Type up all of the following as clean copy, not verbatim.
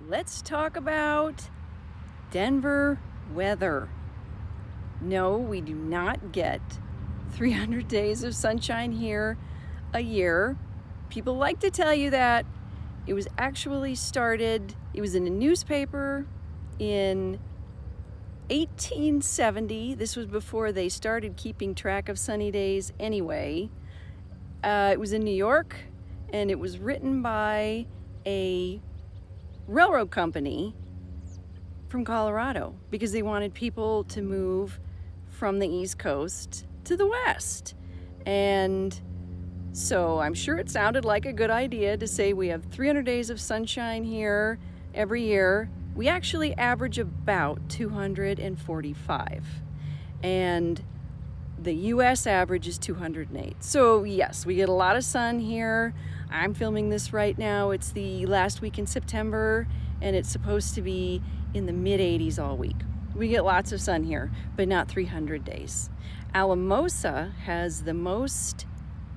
let's talk about Denver weather. No, we do not get 300 days of sunshine here a year. People like to tell you that. It was actually started, it was in a newspaper in 1870. This was before they started keeping track of sunny days anyway. It was in New York, and it was written by a railroad company from Colorado because they wanted people to move from the East Coast to the West. And so I'm sure it sounded like a good idea to say we have 300 days of sunshine here every year. We actually average about 245. And the US average is 208. So yes, we get a lot of sun here. I'm filming this right now. It's the last week in September, and it's supposed to be in the mid-80s all week. We get lots of sun here, but not 300 days. Alamosa has the most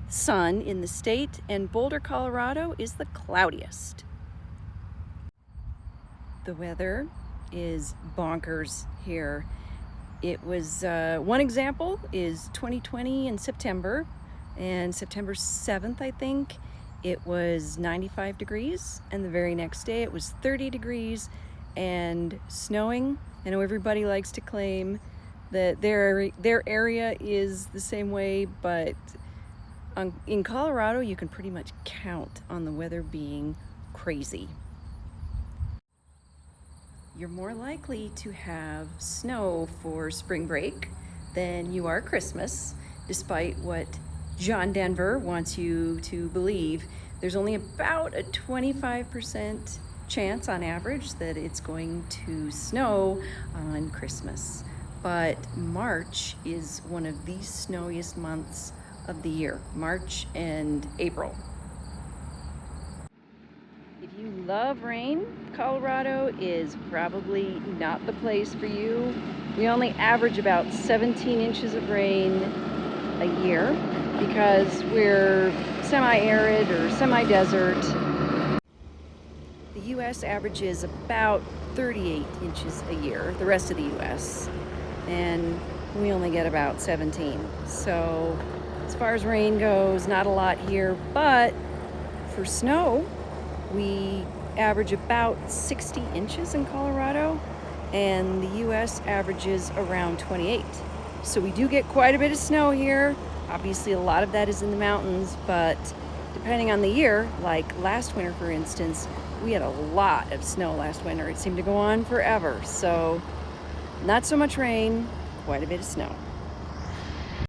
sun in the state, and Boulder, Colorado is the cloudiest. The weather is bonkers here. It was, one example is 2020 in September, and September 7th, I think, it was 95 degrees, and the very next day it was 30 degrees and snowing. I know everybody likes to claim that their area is the same way, but in Colorado, you can pretty much count on the weather being crazy. You're more likely to have snow for spring break than you are Christmas, despite what John Denver wants you to believe. There's only about a 25% chance on average that it's going to snow on Christmas. But March is one of the snowiest months of the year, March and April. If you love rain, Colorado is probably not the place for you. We only average about 17 inches of rain a year because we're semi-arid or semi-desert. The US averages about 38 inches a year, the rest of the US, and we only get about 17. So as far as rain goes, not a lot here, but for snow, we average about 60 inches in Colorado, and the US averages around 28. So we do get quite a bit of snow here. Obviously, a lot of that is in the mountains, but depending on the year, like last winter, for instance, we had a lot of snow last winter. It seemed to go on forever. So not so much rain, quite a bit of snow.